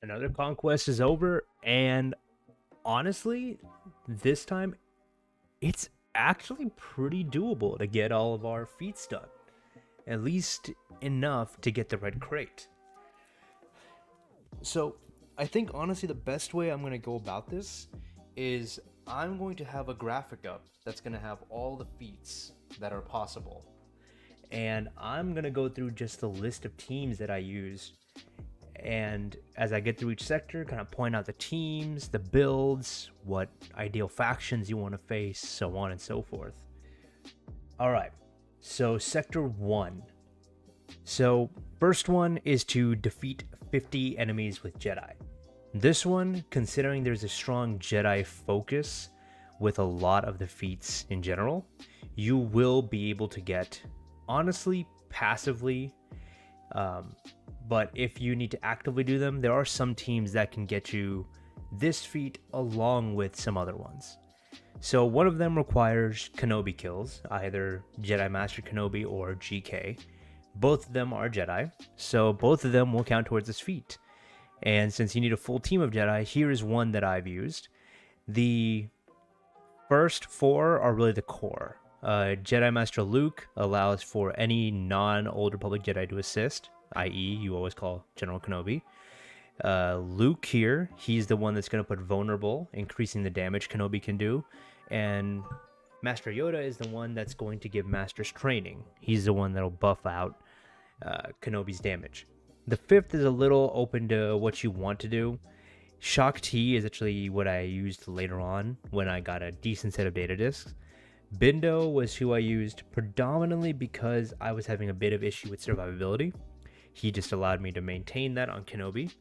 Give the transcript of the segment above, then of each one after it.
Another conquest is over, and honestly, this time it's actually pretty doable to get all of our feats done. At least enough to get the red crate. So, I think honestly the best way I'm going to go about this is I'm going to have a graphic up that's going to have all the feats that are possible. And I'm going to go through just the list of teams that I use, and as I get through each sector, kind of point out the teams, the builds, what ideal factions you want to face, so on and so forth. All right, so sector 1. So, first one is to defeat 50 enemies with Jedi. This one, considering there's a strong Jedi focus with a lot of the feats in general, you will be able to get, honestly, passively, but if you need to actively do them, there are some teams that can get you this feat along with some other ones. So one of them requires Kenobi kills, either Jedi Master Kenobi or GK. Both of them are Jedi, so both of them will count towards this feat. And since you need a full team of Jedi, here is one that I've used. The first four are really the core. Jedi Master Luke allows for any non-Old Republic Jedi to assist, i.e., you always call General Kenobi. Luke here, he's the one that's going to put vulnerable, increasing the damage Kenobi can do. And Master Yoda is the one that's going to give Master's training. He's the one that'll buff out Kenobi's damage. The fifth is a little open to what you want to do. Shock T is actually what I used later on when I got a decent set of data discs. Bindo was who I used predominantly because I was having a bit of issue with survivability. He just allowed me to maintain that on Kenobi.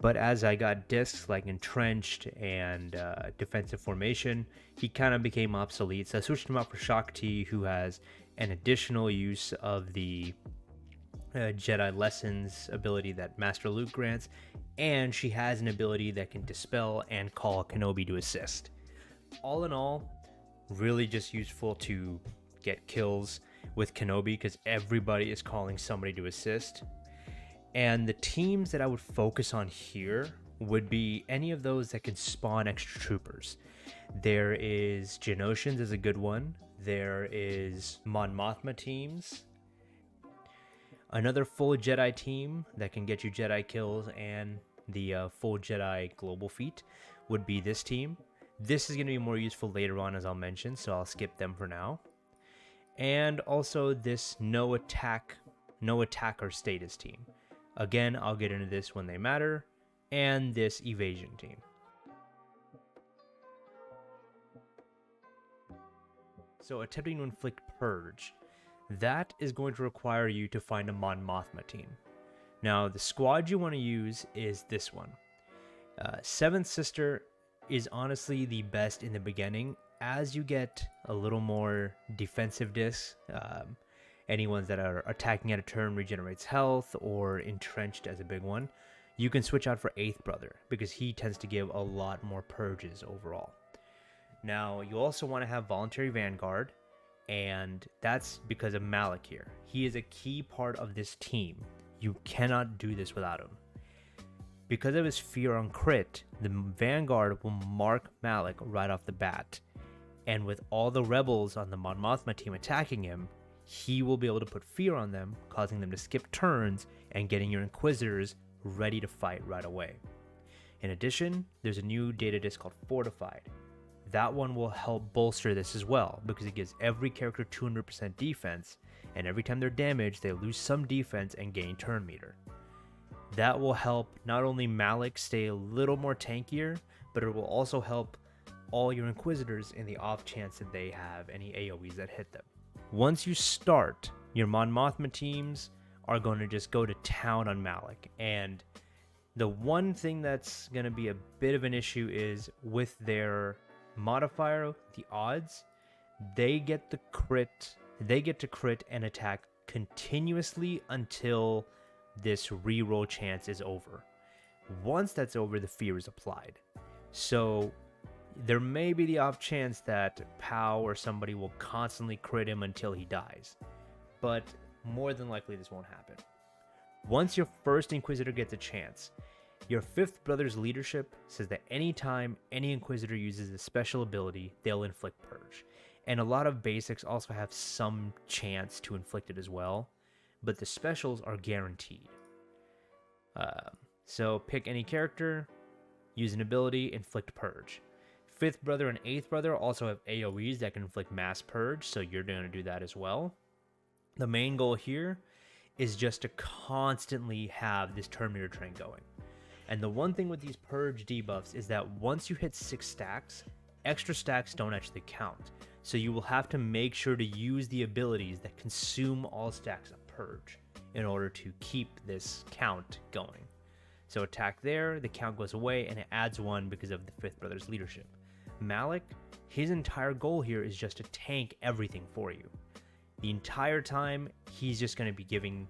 But as I got discs like Entrenched and Defensive Formation, he kind of became obsolete. So I switched him out for Shock T, who has an additional use of the Jedi Lessons ability that Master Luke grants, and she has an ability that can dispel and call Kenobi to assist. All in all, really just useful to get kills with Kenobi because everybody is calling somebody to assist. And the teams that I would focus on here would be any of those that can spawn extra troopers. There is Geonosians is a good one. There is Mon Mothma teams. Another full Jedi team that can get you Jedi kills and the full Jedi global feat would be this team. This is going to be more useful later on, as I'll mention, so I'll skip them for now. And also this no attacker status team. Again, I'll get into this when they matter. And this evasion team. So attempting to inflict purge. That is going to require you to find a Mon Mothma team. Now, the squad you want to use is this one. Seventh Sister is honestly the best in the beginning. As you get a little more defensive discs, any ones that are attacking at a turn regenerates health, or Entrenched as a big one, you can switch out for 8th Brother because he tends to give a lot more purges overall. Now, you also want to have Voluntary Vanguard, and that's because of Malik here. He is a key part of this team. You cannot do this without him. Because of his fear on crit, the Vanguard will mark Malik right off the bat. And with all the rebels on the Mon Mothma team attacking him, he will be able to put fear on them, causing them to skip turns and getting your Inquisitors ready to fight right away. In addition, there's a new data disc called Fortified. That one will help bolster this as well, because it gives every character 200% defense, and every time they're damaged, they lose some defense and gain turn meter. That will help not only Malik stay a little more tankier, but it will also help all your Inquisitors in the off chance that they have any AoEs that hit them. Once you start, your Mon Mothma teams are going to just go to town on Malik, and the one thing that's going to be a bit of an issue is with their modifier, the odds, they get to crit and attack continuously until this reroll chance is over. Once that's over, the fear is applied. So there may be the off chance that Pow or somebody will constantly crit him until he dies, but more than likely this won't happen. Once your first Inquisitor gets a chance, Your fifth brother's leadership says that anytime any Inquisitor uses a special ability, they'll inflict Purge. And a lot of basics also have some chance to inflict it as well, but the specials are guaranteed. So pick any character, use an ability, inflict Purge. Fifth brother and eighth brother also have AoEs that can inflict mass Purge, so you're going to do that as well. The main goal here is just to constantly have this Terminator train going. And the one thing with these Purge debuffs is that once you hit 6 stacks, extra stacks don't actually count. So you will have to make sure to use the abilities that consume all stacks of Purge in order to keep this count going. So attack there, the count goes away, and it adds 1 because of the fifth brother's leadership. Malik, his entire goal here is just to tank everything for you. The entire time, he's just going to be giving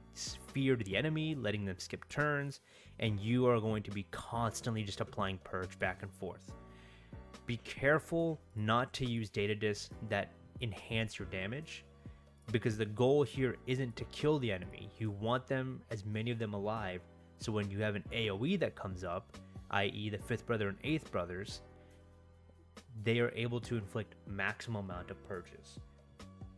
fear to the enemy, letting them skip turns, and you are going to be constantly just applying Purge back and forth. Be careful not to use data discs that enhance your damage, because the goal here isn't to kill the enemy. You want them, as many of them, alive, so when you have an AoE that comes up, i.e. the fifth brother and eighth brothers, they are able to inflict maximum amount of purges.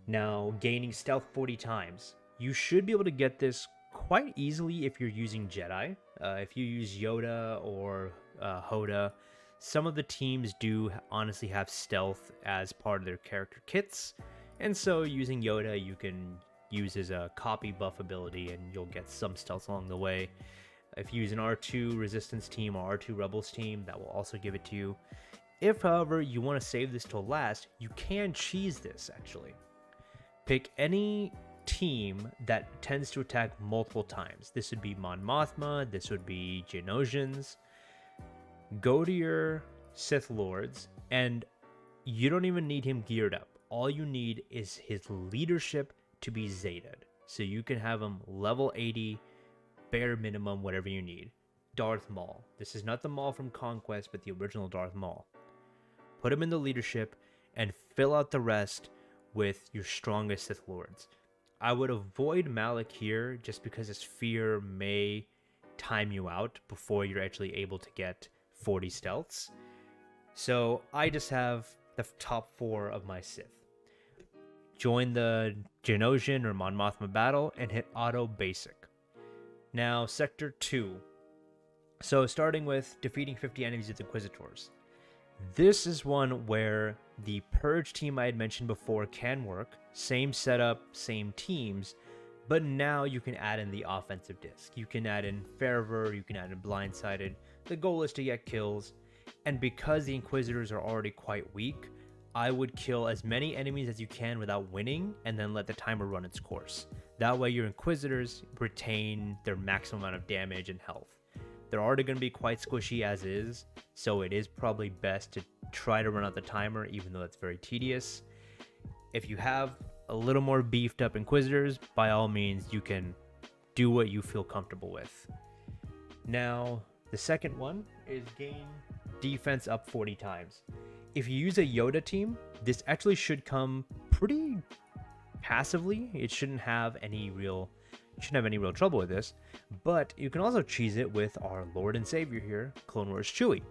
Now, gaining stealth 40 times. You should be able to get this quite easily if you're using Jedi. If you use Yoda or Hoda, some of the teams do honestly have stealth as part of their character kits, and so using Yoda you can use his copy buff ability and you'll get some stealth along the way. If you use an R2 resistance team or R2 rebels team, that will also give it to you. If, however, you want to save this till last, you can cheese this actually. Pick any team that tends to attack multiple times. This would be Mon Mothma, this would be Geonosians. Go to your Sith Lords, and you don't even need him geared up. All you need is his leadership to be Zetaed. So you can have him level 80, bare minimum, whatever you need. Darth Maul. This is not the Maul from Conquest, but the original Darth Maul. Put him in the leadership and fill out the rest with your strongest Sith Lords. I would avoid Malik here just because his fear may time you out before you're actually able to get 40 stealths. So I just have the top 4 of my Sith. Join the Geonosian or Mon Mothma battle and hit auto basic. Now, Sector 2. So starting with defeating 50 enemies with Inquisitors. This is one where the Purge team I had mentioned before can work. Same setup, same teams, but now you can add in the offensive disc. You can add in Fervor, you can add in Blindsided. The goal is to get kills, and because the Inquisitors are already quite weak, I would kill as many enemies as you can without winning, and then let the timer run its course. That way your Inquisitors retain their maximum amount of damage and health. They're already going to be quite squishy as is, so it is probably best to try to run out the timer, even though that's very tedious. If you have a little more beefed up Inquisitors, by all means, you can do what you feel comfortable with. Now, the second one is gain defense up 40 times. If you use a Yoda team, this actually should come pretty passively. It shouldn't have any real trouble with this, but you can also cheese it with our Lord and Savior here, Clone Wars Chewie.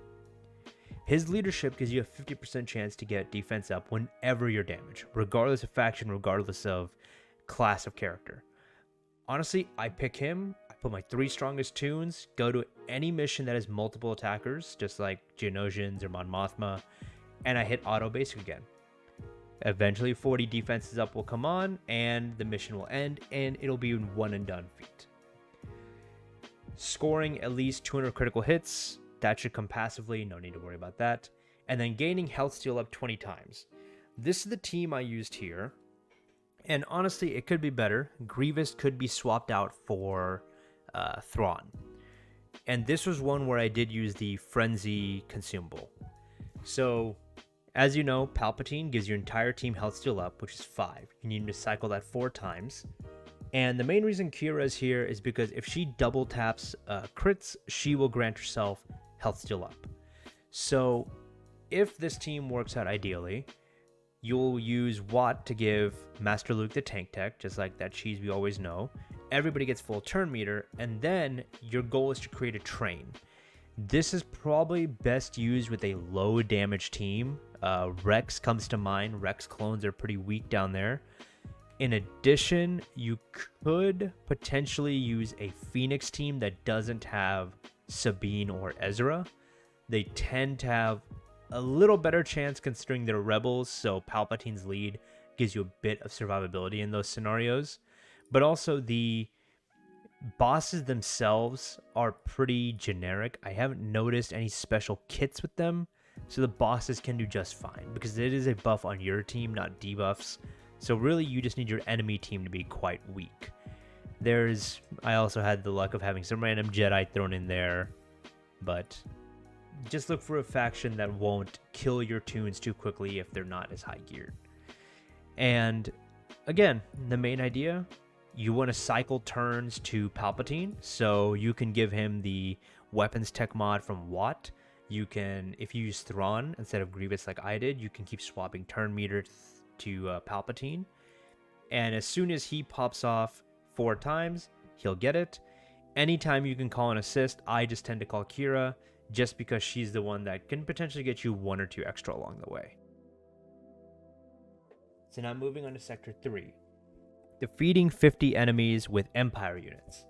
His leadership gives you a 50% chance to get defense up whenever you're damaged, regardless of faction, regardless of class of character. Honestly, I pick him, I put my 3 strongest tunes, go to any mission that has multiple attackers, just like Geonosians or Mon Mothma, and I hit auto basic again. Eventually 40 defenses up will come on, and the mission will end, and it'll be a one and done feat. Scoring at least 200 critical hits, that should come passively, no need to worry about that. And then gaining health steal up 20 times. This is the team I used here, and honestly, it could be better. Grievous could be swapped out for Thrawn. And this was one where I did use the Frenzy consumable. So, as you know, Palpatine gives your entire team health steal up, which is 5. You need to cycle that 4 times. And the main reason Kira is here is because if she double taps crits, she will grant herself health steal up. So if this team works out ideally, you'll use Watt to give Master Luke the tank tech, just like that cheese we always know. Everybody gets full turn meter, and then your goal is to create a train. This is probably best used with a low damage team. Rex comes to mind. Rex clones are pretty weak down there. In addition, you could potentially use a Phoenix team that doesn't have Sabine or Ezra. They tend to have a little better chance considering they're rebels, so Palpatine's lead gives you a bit of survivability in those scenarios. But also the bosses themselves are pretty generic. I haven't noticed any special kits with them, so the bosses can do just fine because it is a buff on your team, not debuffs. So really you just need your enemy team to be quite weak. I also had the luck of having some random Jedi thrown in there, but just look for a faction that won't kill your tunes too quickly if they're not as high geared. And again, the main idea, you want to cycle turns to Palpatine, so you can give him the weapons tech mod from Watt. You can, if you use Thrawn instead of Grievous like I did, you can keep swapping turn meter to Palpatine. And as soon as he pops off 4 times, he'll get it. Anytime you can call an assist, I just tend to call Kira, just because she's the one that can potentially get you 1 or 2 extra along the way. So now moving on to Sector 3. Defeating 50 enemies with Empire units.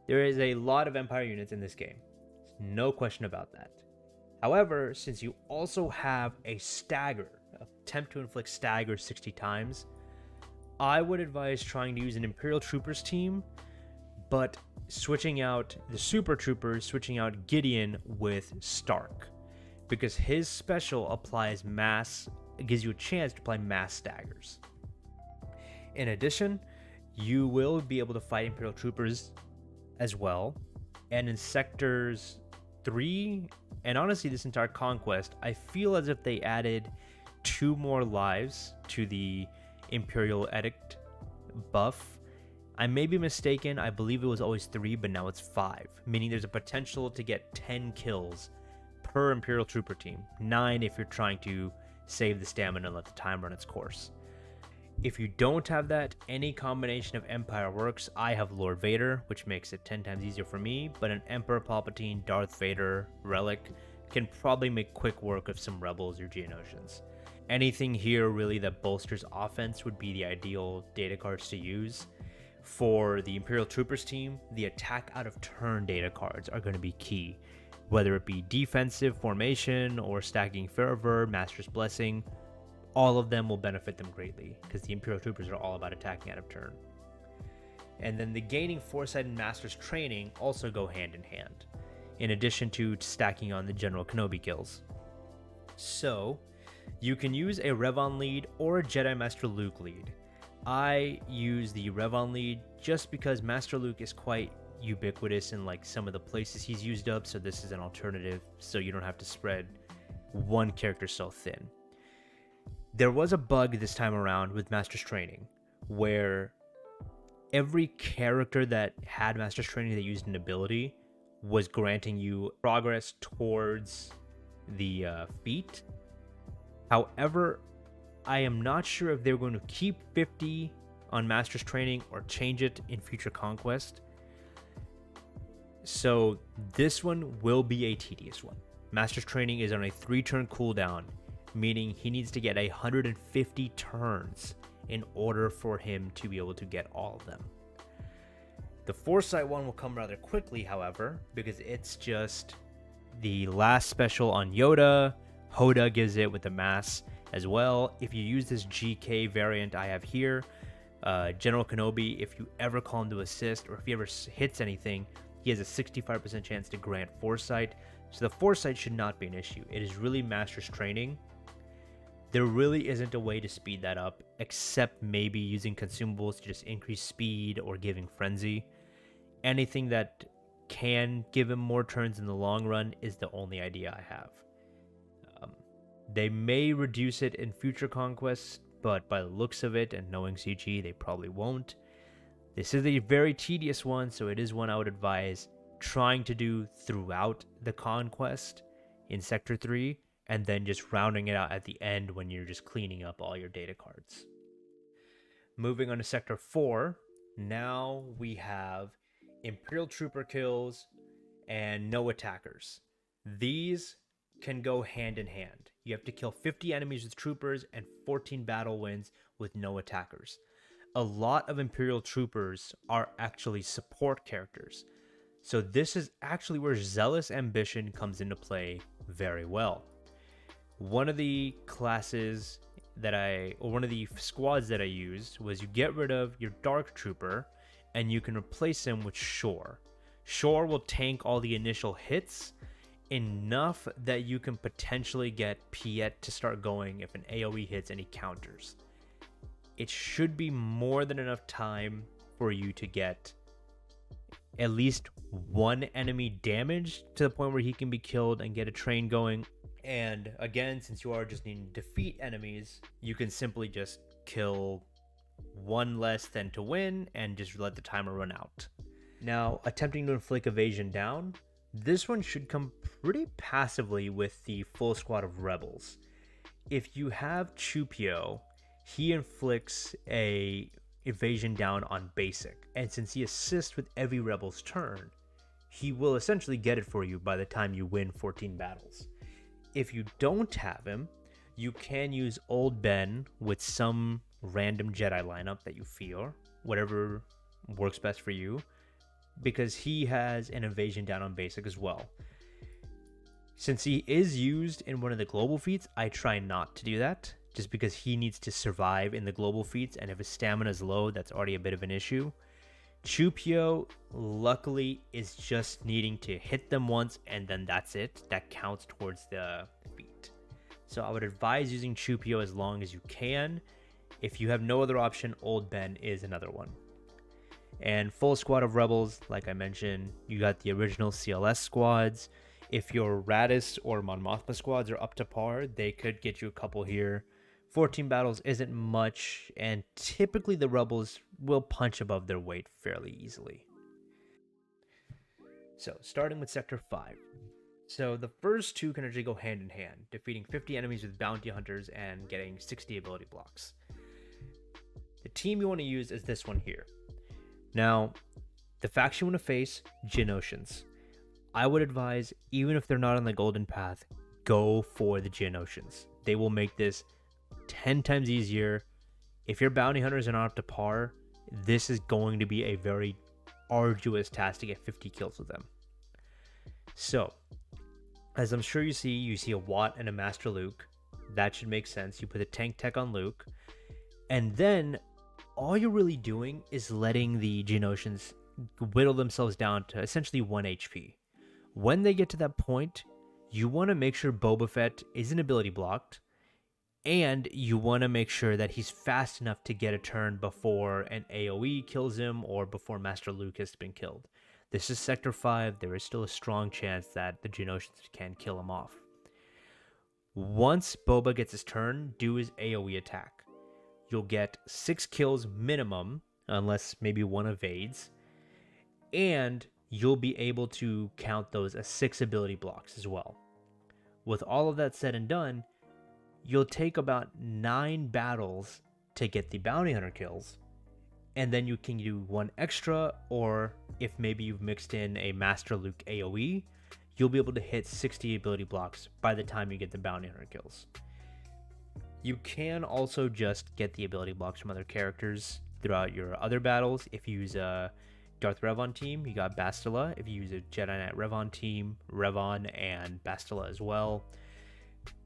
There is a lot of Empire units in this game. No question about that. However, since you also have a stagger, attempt to inflict stagger 60 times, I would advise trying to use an Imperial Troopers team, but switching out the Super Troopers, switching out Gideon with Stark, because his special applies mass, it gives you a chance to apply mass staggers. In addition, you will be able to fight Imperial Troopers as well, and in Sectors 3, and honestly this entire Conquest, I feel as if they added 2 more lives to the Imperial Edict buff. I may be mistaken, I believe it was always 3, but now it's 5, meaning there's a potential to get 10 kills per Imperial Trooper team, 9 if you're trying to save the stamina and let the time run its course. If you don't have that, any combination of Empire works. I have Lord Vader, which makes it 10 times easier for me, but an Emperor Palpatine, Darth Vader, Relic can probably make quick work of some Rebels or Geonosians. Anything here really that bolsters offense would be the ideal data cards to use. For the Imperial Troopers team, the attack out of turn data cards are going to be key, whether it be defensive formation or stacking Fervor, Master's Blessing. All of them will benefit them greatly because the Imperial Troopers are all about attacking out of turn. And then the gaining Foresight and Master's Training also go hand in hand, in addition to stacking on the General Kenobi kills. So, you can use a Revon lead or a Jedi Master Luke lead. I use the Revon lead just because Master Luke is quite ubiquitous in like some of the places he's used up, so this is an alternative so you don't have to spread one character so thin. There was a bug this time around with Master's Training where every character that had Master's Training that used an ability was granting you progress towards the feat. However, I am not sure if they're going to keep 50 on Master's Training or change it in future Conquest. So this one will be a tedious one. Master's Training is on a 3-turn cooldown, meaning he needs to get 150 turns in order for him to be able to get all of them. The Foresight one will come rather quickly, however, because it's just the last special on Yoda. Hoda gives it with the mass as well. If you use this GK variant I have here, General Kenobi, if you ever call him to assist or if he ever hits anything, he has a 65% chance to grant Foresight. So the Foresight should not be an issue. It is really Master's Training. There really isn't a way to speed that up, except maybe using consumables to just increase speed or giving Frenzy. Anything that can give him more turns in the long run is the only idea I have. They may reduce it in future conquests, but by the looks of it and knowing CG, they probably won't. This is a very tedious one, so it is one I would advise trying to do throughout the conquest in Sector 3, and then just rounding it out at the end when you're just cleaning up all your data cards. Moving on to Sector 4, now we have Imperial Trooper kills and no attackers. These can go hand in hand. You have to kill 50 enemies with troopers and 14 battle wins with no attackers. A lot of Imperial troopers are actually support characters. So this is actually where Zealous Ambition comes into play very well. One of the classes one of the squads that I used was you get rid of your Dark Trooper and you can replace him with Shore. Shore will tank all the initial hits enough that you can potentially get Piet to start going if an AoE hits and he counters. It should be more than enough time for you to get at least one enemy damaged to the point where he can be killed and get a train going. And again, since you are just needing to defeat enemies, you can simply just kill one less than to win and just let the timer run out. Now, attempting to inflict evasion down, this one should come pretty passively with the full squad of rebels. If you have Chupio, he inflicts a evasion down on basic, and since he assists with every rebel's turn, he will essentially get it for you by the time you win 14 battles. If you don't have him, you can use Old Ben with some random Jedi lineup that you feel, whatever works best for you, because he has an evasion down on basic as well. Since he is used in one of the global feats, I try not to do that, just because he needs to survive in the global feats, and if his stamina is low, that's already a bit of an issue. Chupio, luckily, is just needing to hit them once, and then that's it. That counts towards the feat. So I would advise using Chupio as long as you can. If you have no other option, Old Ben is another one. And full squad of rebels, like I mentioned, you got the original CLS squads. If your Radis or Mon Mothma squads are up to par, they could get you a couple here. 14 battles isn't much, and typically the rebels will punch above their weight fairly easily. So, starting with Sector 5. So, the first two can actually go hand in hand, defeating 50 enemies with bounty hunters and getting 60 ability blocks. The team you want to use is this one here. Now, the faction you want to face, Geonosians. I would advise, even if they're not on the golden path, go for the Geonosians. They will make this 10 times easier. If your bounty hunters are not up to par, this is going to be a very arduous task to get 50 kills with them. So, as I'm sure you see a Watt and a Master Luke. That should make sense. You put the tank tech on Luke, and then all you're really doing is letting the Geonosians whittle themselves down to essentially 1 HP. When they get to that point, you want to make sure Boba Fett isn't ability blocked, and you want to make sure that he's fast enough to get a turn before an AoE kills him or before Master Luke has been killed. This is Sector 5. There is still a strong chance that the Geonosians can kill him off. Once Boba gets his turn, do his AoE attack. You'll get 6 kills minimum, unless maybe one evades, and you'll be able to count those as 6 ability blocks as well. With all of that said and done, you'll take about 9 battles to get the bounty hunter kills, and then you can do 1 extra, or if maybe you've mixed in a Master Luke AoE, you'll be able to hit 60 ability blocks by the time you get the bounty hunter kills. You can also just get the ability blocks from other characters throughout your other battles. If you use a Darth Revan team, you got Bastila. If you use a Jedi Knight Revan team, Revan and Bastila as well.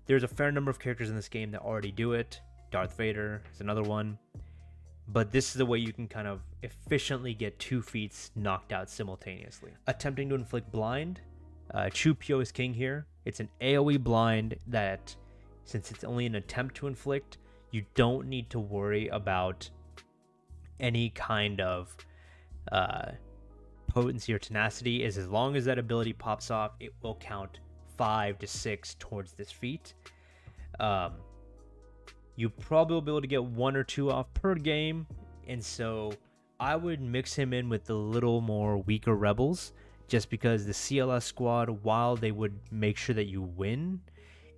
There's a fair number of characters in this game that already do it. Darth Vader is another one. But this is the way you can kind of efficiently get 2 feats knocked out simultaneously. Attempting to inflict blind. Chupio is king here. It's an AoE blind that, since it's only an attempt to inflict, you don't need to worry about any kind of potency or tenacity. As long as that ability pops off, it will count 5 to 6 towards this feat. You probably will be able to get 1 or 2 off per game, and so I would mix him in with the little more weaker rebels, just because the CLS squad, while they would make sure that you win,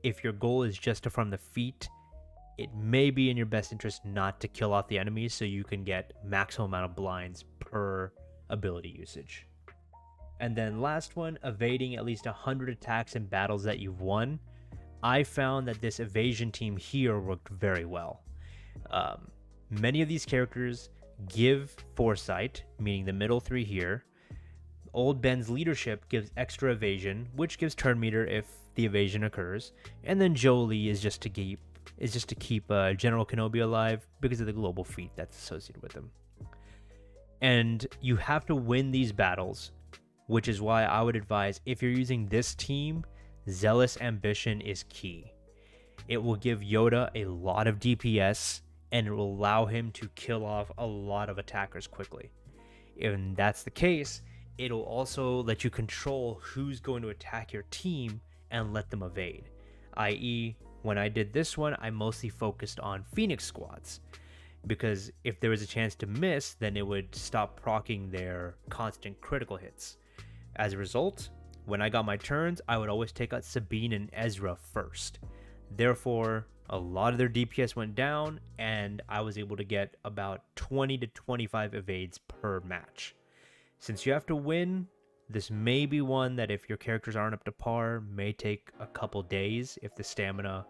if your goal is just to farm the feat, it may be in your best interest not to kill off the enemies so you can get maximum amount of blinds per ability usage. And then last one, evading at least 100 attacks in battles that you've won. I found that this evasion team here worked very well. Many of these characters give foresight, meaning the middle three here. Old Ben's leadership gives extra evasion, which gives turn meter if the evasion occurs. And then Jolie is just to keep General Kenobi alive because of the global feat that's associated with him. And you have to win these battles, which is why I would advise, if you're using this team, Zealous Ambition is key. It will give Yoda a lot of DPS, and it will allow him to kill off a lot of attackers quickly. If that's the case, it'll also let you control who's going to attack your team and let them evade. I.e., when I did this one, I mostly focused on Phoenix squads, because if there was a chance to miss, then it would stop proccing their constant critical hits. As a result, when I got my turns, I would always take out Sabine and Ezra first. Therefore, a lot of their DPS went down, and I was able to get about 20 to 25 evades per match. Since you have to win, this may be one that if your characters aren't up to par, may take a couple days if the stamina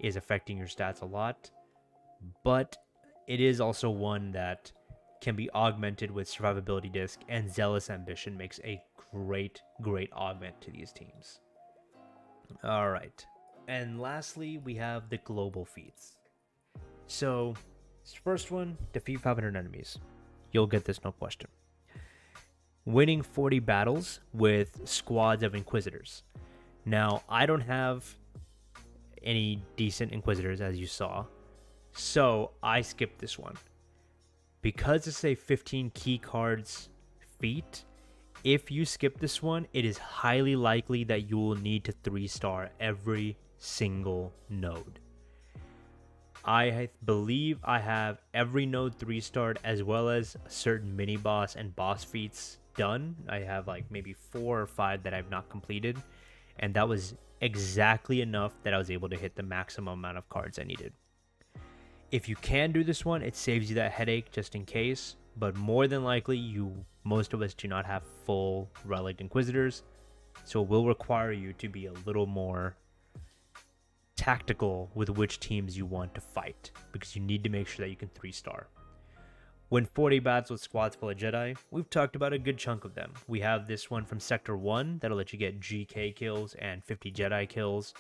is affecting your stats a lot. But it is also one that can be augmented with Survivability Disc, and Zealous Ambition makes a great augment to these teams. Alright, and lastly, we have the global feats. So, first one, defeat 500 enemies. You'll get this, no question. Winning 40 battles with squads of Inquisitors. Now, I don't have any decent Inquisitors, as you saw, so I skipped this one. Because it's a 15 key cards feat, if you skip this one, it is highly likely that you will need to 3-star every single node. I believe I have every node 3-starred, as well as certain mini boss and boss feats done. I have like maybe 4 or 5 that I've not completed, and that was exactly enough that I was able to hit the maximum amount of cards I needed. If you can do this one, it saves you that headache just in case, but more than likely most of us do not have full Relic Inquisitors, so it will require you to be a little more tactical with which teams you want to fight, because you need to make sure that you can 3-star. Win 40 battles with squads full of Jedi. We've talked about a good chunk of them. We have this one from Sector 1 that'll let you get GK kills and 50 Jedi kills.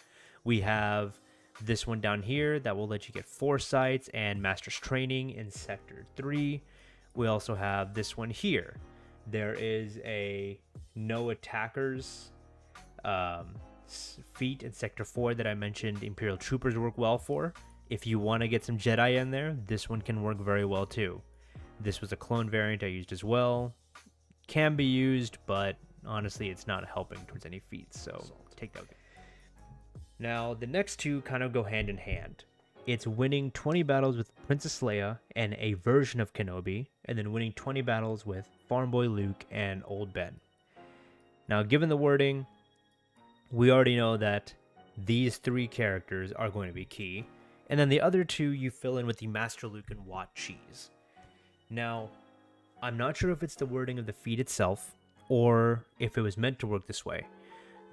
We have this one down here that will let you get Foresights and Master's Training in Sector 3. We also have this one here. There is a no attackers feat in Sector 4 that I mentioned Imperial Troopers work well for. If you want to get some Jedi in there, this one can work very well too. This was a clone variant I used as well. Can be used, but honestly it's not helping towards any feats, so take that. Now, the next two kind of go hand in hand. It's winning 20 battles with Princess Leia and a version of Kenobi, and then winning 20 battles with Farm Boy Luke and Old Ben. Now, given the wording, we already know that these 3 characters are going to be key, and then the other 2 you fill in with the Master Luke and Wat Cheese. Now, I'm not sure if it's the wording of the feat itself, or if it was meant to work this way,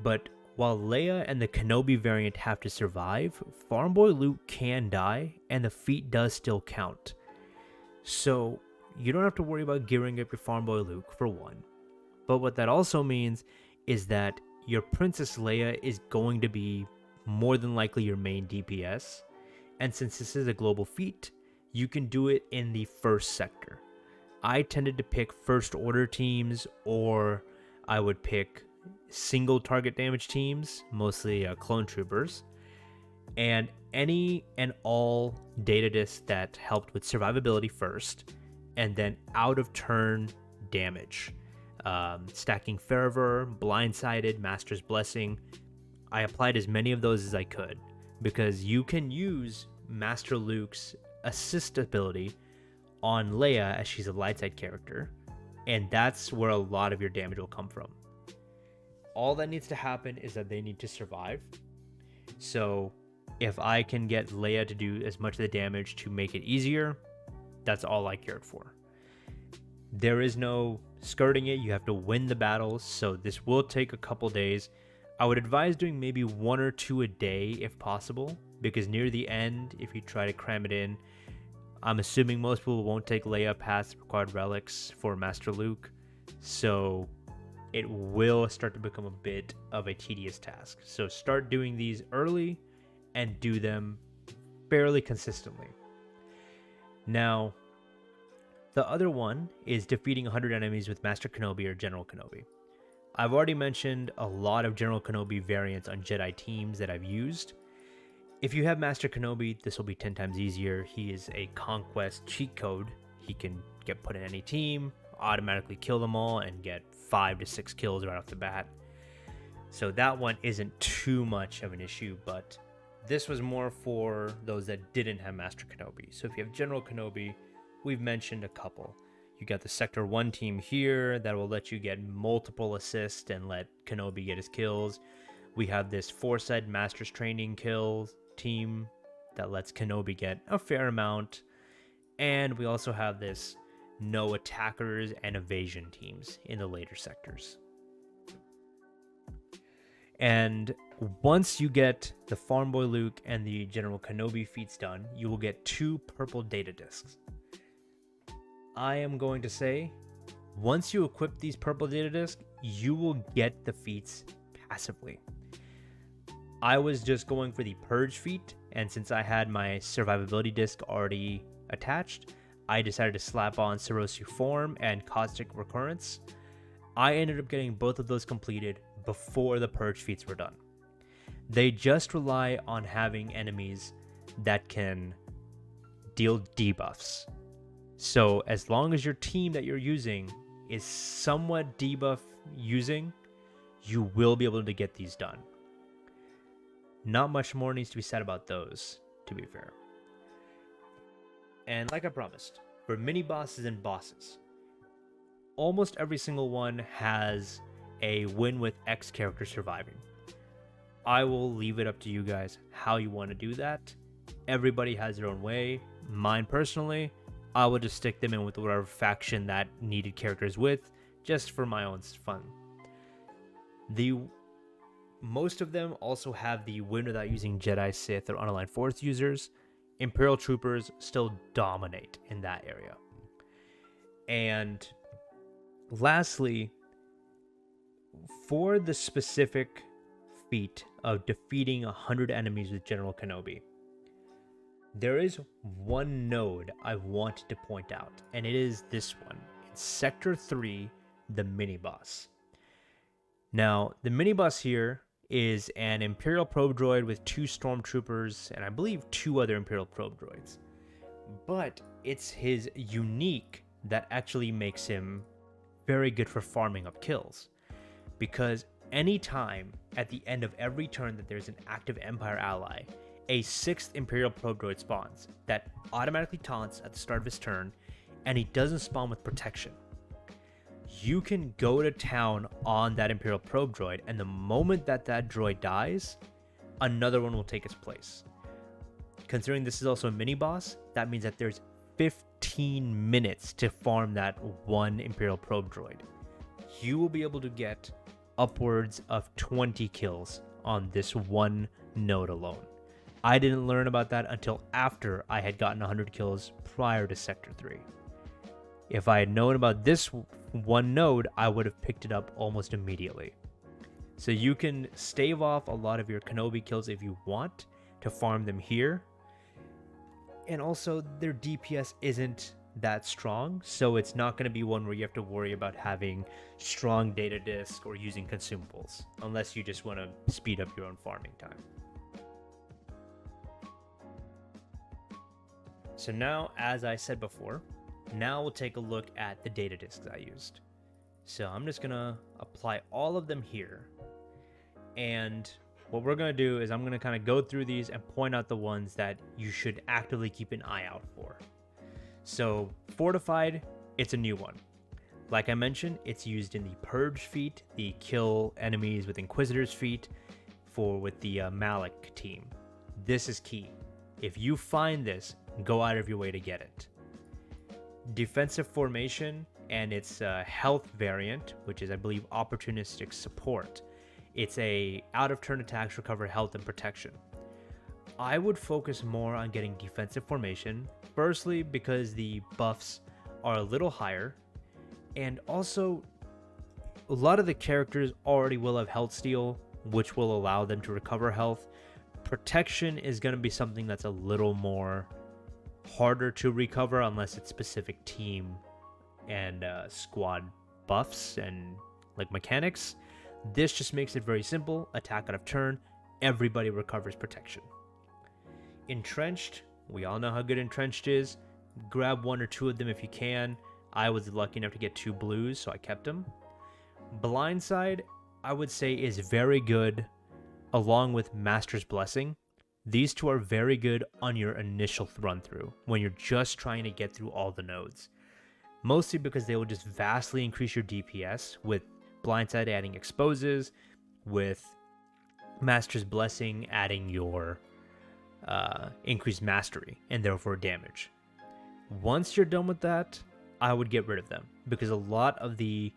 but while Leia and the Kenobi variant have to survive, Farm Boy Luke can die, and the feat does still count. So, you don't have to worry about gearing up your Farm Boy Luke, for one. But what that also means is that your Princess Leia is going to be more than likely your main DPS, and since this is a global feat, you can do it in the first sector. I tended to pick first order teams, or I would pick single target damage teams, mostly clone troopers, and any and all data discs that helped with survivability first, and then out of turn damage. Stacking Fervor, Blindsided, Master's Blessing. I applied as many of those as I could, because you can use Master Luke's assist ability on Leia as she's a light side character, and that's where a lot of your damage will come from. All that needs to happen is that they need to survive. So if I can get Leia to do as much of the damage to make it easier, that's all I cared for. There is no skirting it, you have to win the battles, so this will take a couple days. I would advise doing maybe 1 or 2 a day if possible, because near the end, if you try to cram it in, I'm assuming most people won't take Leia past required relics for Master Luke, so it will start to become a bit of a tedious task. So start doing these early and do them fairly consistently. Now, the other one is defeating 100 enemies with Master Kenobi or General Kenobi. I've already mentioned a lot of General Kenobi variants on Jedi teams that I've used. If you have Master Kenobi, this will be 10 times easier. He is a Conquest cheat code. He can get put in any team, automatically kill them all, and get 5 to 6 kills right off the bat. So that one isn't too much of an issue, but this was more for those that didn't have Master Kenobi. So if you have General Kenobi, we've mentioned a couple. You got the Sector 1 team here that will let you get multiple assists and let Kenobi get his kills. We have this Foresight Master's Training kills team that lets Kenobi get a fair amount. And we also have this no attackers and evasion teams in the later sectors. And once you get the Farm Boy Luke and the General Kenobi feats done, you will get 2 purple data discs. I am going to say, once you equip these purple data discs, you will get the feats passively. I was just going for the Purge feat, and since I had my survivability disc already attached, I decided to slap on Serosu Form and Caustic Recurrence. I ended up getting both of those completed before the Purge feats were done. They just rely on having enemies that can deal debuffs. So as long as your team that you're using is somewhat debuff using, you will be able to get these done. Not much more needs to be said about those, to be fair. And like I promised, for mini bosses and bosses, almost every single one has a win with X character surviving. I will leave it up to you guys how you want to do that. Everybody has their own way. Mine personally, I will just stick them in with whatever faction that needed characters with, just for my own fun. Most of them also have the win without using Jedi, Sith, or Unaligned Force users. Imperial Troopers still dominate in that area. And lastly, for the specific feat of defeating 100 enemies with General Kenobi, there is one node I wanted to point out, and it is this one. It's Sector 3, the mini-boss. Now, the mini-boss here is an Imperial probe droid with 2 stormtroopers, and I believe 2 other Imperial probe droids. But it's his unique that actually makes him very good for farming up kills. Because anytime at the end of every turn that there's an active Empire ally, a 6th Imperial probe droid spawns that automatically taunts at the start of his turn, and he doesn't spawn with protection. You can go to town on that Imperial probe droid, and the moment that that droid dies, another one will take its place. Considering this is also a mini boss, that means that there's 15 minutes to farm that one Imperial probe droid. You will be able to get upwards of 20 kills on this one node alone. I didn't learn about that until after I had gotten 100 kills prior to Sector 3. If I had known about this one node, I would have picked it up almost immediately. So you can stave off a lot of your Kenobi kills if you want to farm them here. And also, their DPS isn't that strong, so it's not going to be one where you have to worry about having strong data disk or using consumables, unless you just want to speed up your own farming time. So now, as I said before, now we'll take a look at the data disks I used. So I'm just going to apply all of them here. And what we're going to do is I'm going to kind of go through these and point out the ones that you should actively keep an eye out for. So Fortified, it's a new one. Like I mentioned, it's used in the Purge feat, the Kill Enemies with Inquisitors feat, with the Malik team. This is key. If you find this, go out of your way to get it. Defensive Formation and it's a health variant, which is, I believe, opportunistic support. It's a out of turn attacks recover health and protection. I would focus more on getting defensive formation, firstly because the buffs are a little higher, and also a lot of the characters already will have health steal, which will allow them to recover health. Protection is going to be something that's a little more harder to recover unless it's specific team and squad buffs and like mechanics. This just makes it very simple. Attack out of turn, everybody recovers protection. Entrenched, we all know how good Entrenched is. Grab 1 or 2 of them if you can. I was lucky enough to get 2 blues, so I kept them. Blindside, I would say, is very good along with Master's Blessing. These 2 are very good on your initial run through when you're just trying to get through all the nodes. Mostly because they will just vastly increase your DPS, with Blindside adding exposes, with Master's Blessing adding your increased mastery and therefore damage. Once you're done with that, I would get rid of them because a lot of the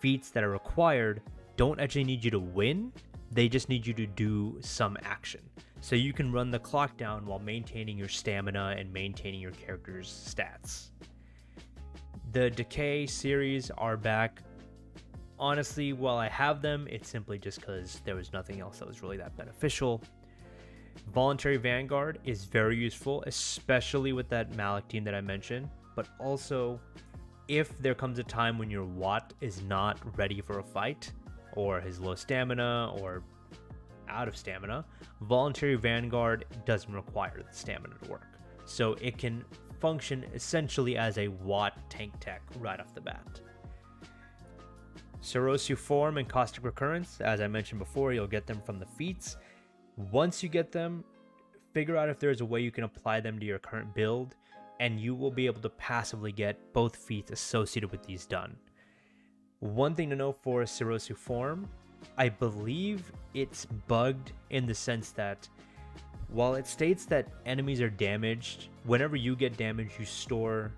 feats that are required don't actually need you to win, they just need you to do some action. So you can run the clock down while maintaining your stamina and maintaining your character's stats. The Decay series are back. Honestly, while I have them, it's simply just because there was nothing else that was really that beneficial. Voluntary Vanguard is very useful, especially with that Malik team that I mentioned, but also if there comes a time when your Watt is not ready for a fight, or has low stamina, or out of stamina, Voluntary Vanguard doesn't require the stamina to work. So it can function essentially as a Watt tank tech right off the bat. Sorosu Form and Caustic Recurrence, as I mentioned before, you'll get them from the feats. Once you get them, figure out if there's a way you can apply them to your current build, and you will be able to passively get both feats associated with these done. One thing to know for Sorosu Form, I believe it's bugged in the sense that while it states that enemies are damaged, whenever you get damaged, you store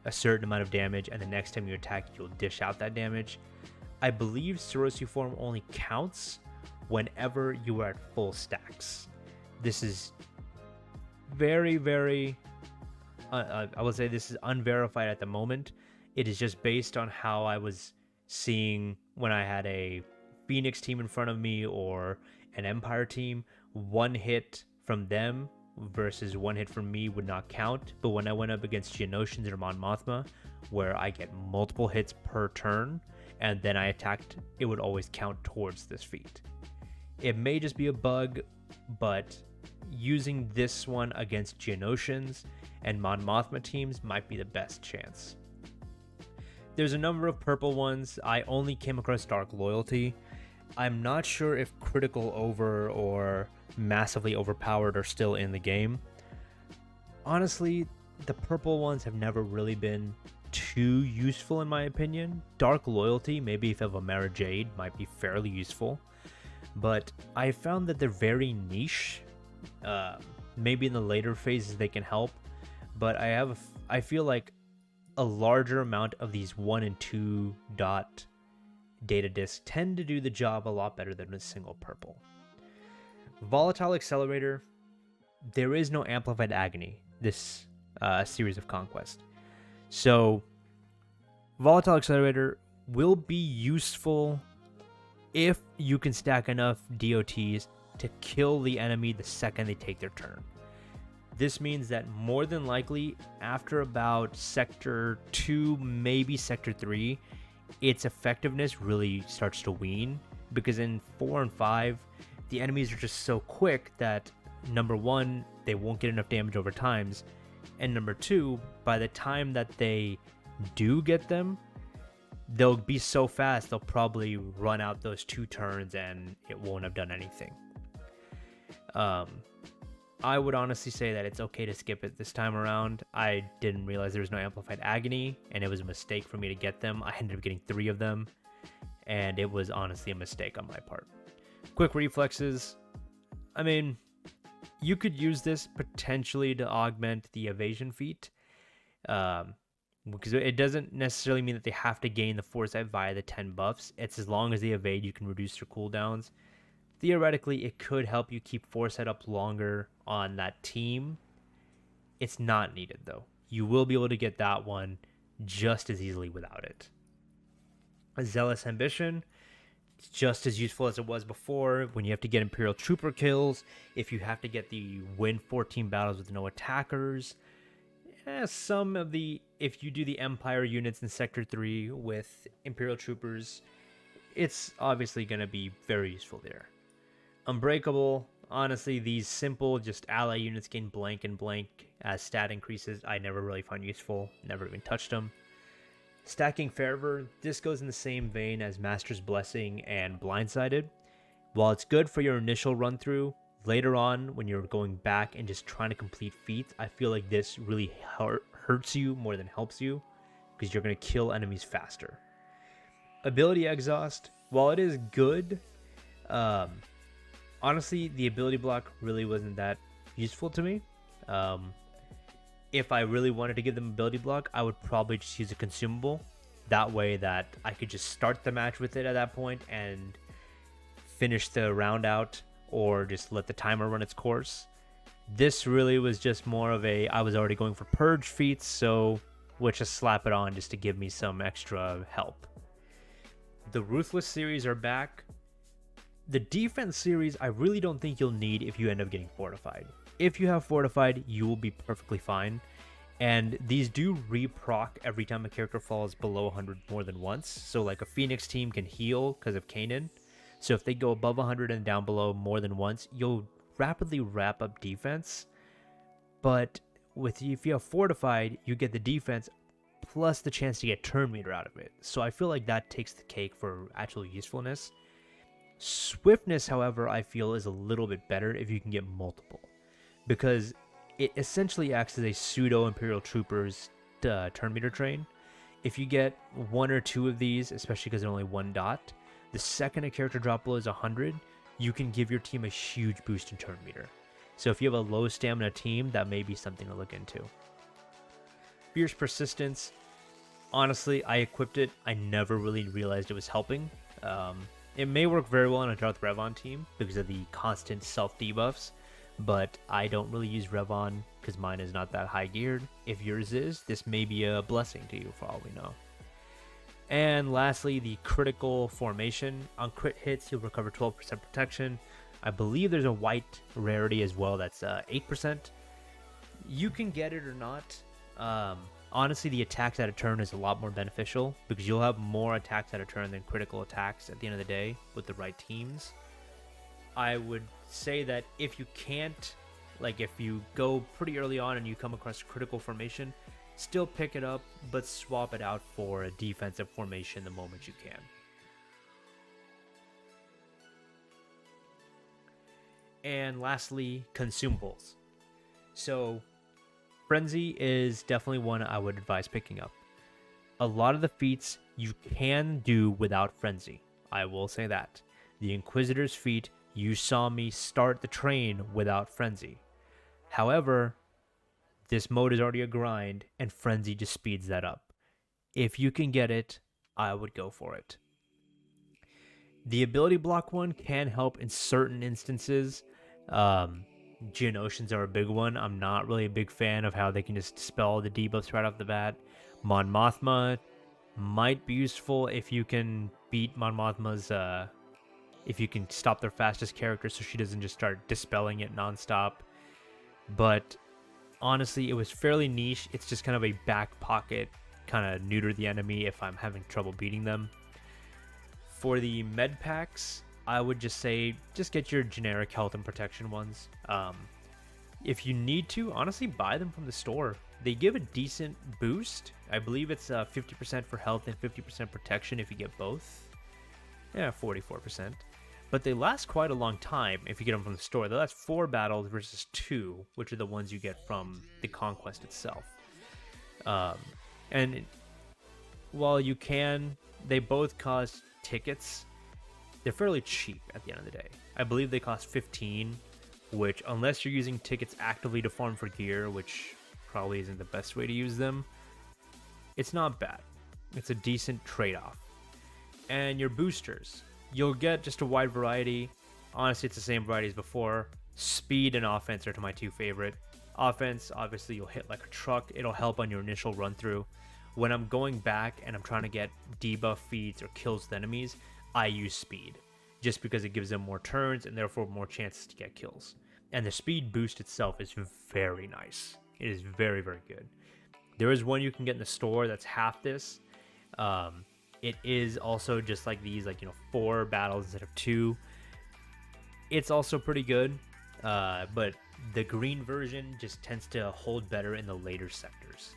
a certain amount of damage, and the next time you attack, you'll dish out that damage. I believe Sorosu Form only counts whenever you are at full stacks. This is very, very, I would say this is unverified at the moment. It is just based on how I was seeing when I had a Phoenix team in front of me or an Empire team. One hit from them versus one hit from me would not count. But when I went up against Geonosians or Mon Mothma, where I get multiple hits per turn and then I attacked, it would always count towards this feat. It may just be a bug, but using this one against Geonosians and Mon Mothma teams might be the best chance. There's a number of purple ones. I only came across Dark Loyalty. I'm not sure if Critical Over or Massively Overpowered are still in the game. Honestly, the purple ones have never really been too useful in my opinion. Dark Loyalty, maybe if you have a Mara Jade, might be fairly useful. But I found that they're very niche. Maybe in the later phases they can help, but I feel like a larger amount of these 1 and 2 dot data discs tend to do the job a lot better than a single purple. Volatile Accelerator, there is no Amplified Agony this series of Conquest. So Volatile Accelerator will be useful if you can stack enough DOTs to kill the enemy the second they take their turn. This means that more than likely, after about Sector 2, maybe Sector 3, its effectiveness really starts to wane, because in 4 and 5, the enemies are just so quick that, number one, they won't get enough damage over times, and number two, by the time that they do get them, they'll be so fast they'll probably run out those 2 turns and it won't have done anything. I would honestly say that it's okay to skip it this time around. I didn't realize there was no Amplified Agony, and it was a mistake for me to get them. I ended up getting 3 of them, and it was honestly a mistake on my part. Quick Reflexes. I mean, you could use this potentially to augment the evasion feat. because it doesn't necessarily mean that they have to gain the foresight via the 10 buffs. It's as long as they evade, you can reduce their cooldowns. Theoretically, it could help you keep foresight up longer on that team. It's not needed, though. You will be able to get that one just as easily without it. A Zealous Ambition, it's just as useful as it was before when you have to get Imperial Trooper kills, if you have to get the win 14 battles with no attackers. Some of the, if you do the Empire units in Sector 3 with Imperial Troopers, it's obviously going to be very useful there. Unbreakable, honestly, these simple, just ally units gain blank and blank as stat increases, I never really find useful, never even touched them. Stacking Fervor, this goes in the same vein as Master's Blessing and Blindsided. While it's good for your initial run through, later on when you're going back and just trying to complete feats, I feel like this really hurts you more than helps you, because you're going to kill enemies faster. Ability Exhaust, while it is good, honestly, the ability block really wasn't that useful to me. If I really wanted to give them ability block, I would probably just use a consumable. That way that I could just start the match with it at that point and finish the round out, or just let the timer run its course. This really was just more of a, I was already going for purge feats, so let's just slap it on just to give me some extra help. The Ruthless series are back. The defense series, I really don't think you'll need if you end up getting fortified. If you have fortified, you will be perfectly fine. And these do re-proc every time a character falls below 100 more than once. So like a Phoenix team can heal because of Kanan. So if they go above 100 and down below more than once, you'll rapidly wrap up defense. But if you have fortified, you get the defense plus the chance to get turn meter out of it. So I feel like that takes the cake for actual usefulness. Swiftness, however, I feel is a little bit better if you can get multiple, because it essentially acts as a pseudo Imperial Troopers turn meter train. If you get one or two of these, especially because they're only one dot, the second a character drop below is 100, you can give your team a huge boost in turn meter. So if you have a low stamina team, that may be something to look into. Fierce Persistence, honestly, I equipped it. I never really realized it was helping. It may work very well on a Darth Revan team because of the constant self debuffs, but I don't really use Revan because mine is not that high geared. If yours is, this may be a blessing to you for all we know. And lastly, the Critical Formation. On crit hits, you'll recover 12% protection. I believe there's a white rarity as well that's 8%. You can get it or not. Honestly, the attacks at a turn is a lot more beneficial because you'll have more attacks at a turn than critical attacks at the end of the day with the right teams. I would say that if you can't, like if you go pretty early on and you come across a critical formation, still pick it up, but swap it out for a defensive formation the moment you can. And lastly, consumables. So Frenzy is definitely one I would advise picking up. A lot of the feats you can do without Frenzy. I will say that. The Inquisitor's feat, you saw me start the train without Frenzy. However, this mode is already a grind, and Frenzy just speeds that up. If you can get it, I would go for it. The ability block one can help in certain instances. Geonosians are a big one. I'm not really a big fan of how they can just dispel the debuffs right off the bat. Mon Mothma might be useful if you can beat Mon Mothma's, if you can stop their fastest character so she doesn't just start dispelling it nonstop. But honestly, it was fairly niche. It's just kind of a back pocket, kind of neuter the enemy if I'm having trouble beating them. For the med packs, I would just say, just get your generic health and protection ones. If you need to, honestly, buy them from the store. They give a decent boost. I believe it's 50% for health and 50% protection if you get both. Yeah, 44%. But they last quite a long time if you get them from the store. They last 4 battles versus 2, which are the ones you get from the Conquest itself. And while you can, they both cost tickets. They're fairly cheap at the end of the day. I believe they cost 15, which unless you're using tickets actively to farm for gear, which probably isn't the best way to use them, it's not bad. It's a decent trade-off. And your boosters, you'll get just a wide variety. Honestly, it's the same variety as before. Speed and offense are to my two favorite. Offense, obviously, you'll hit like a truck. It'll help on your initial run through. When I'm going back and I'm trying to get debuff feeds or kills with enemies, I use speed, just because it gives them more turns and therefore more chances to get kills. And the speed boost itself is very nice. It is very, very good. There is one you can get in the store that's half this. It is also just like these, like, 4 battles instead of 2. It's also pretty good, but the green version just tends to hold better in the later sectors.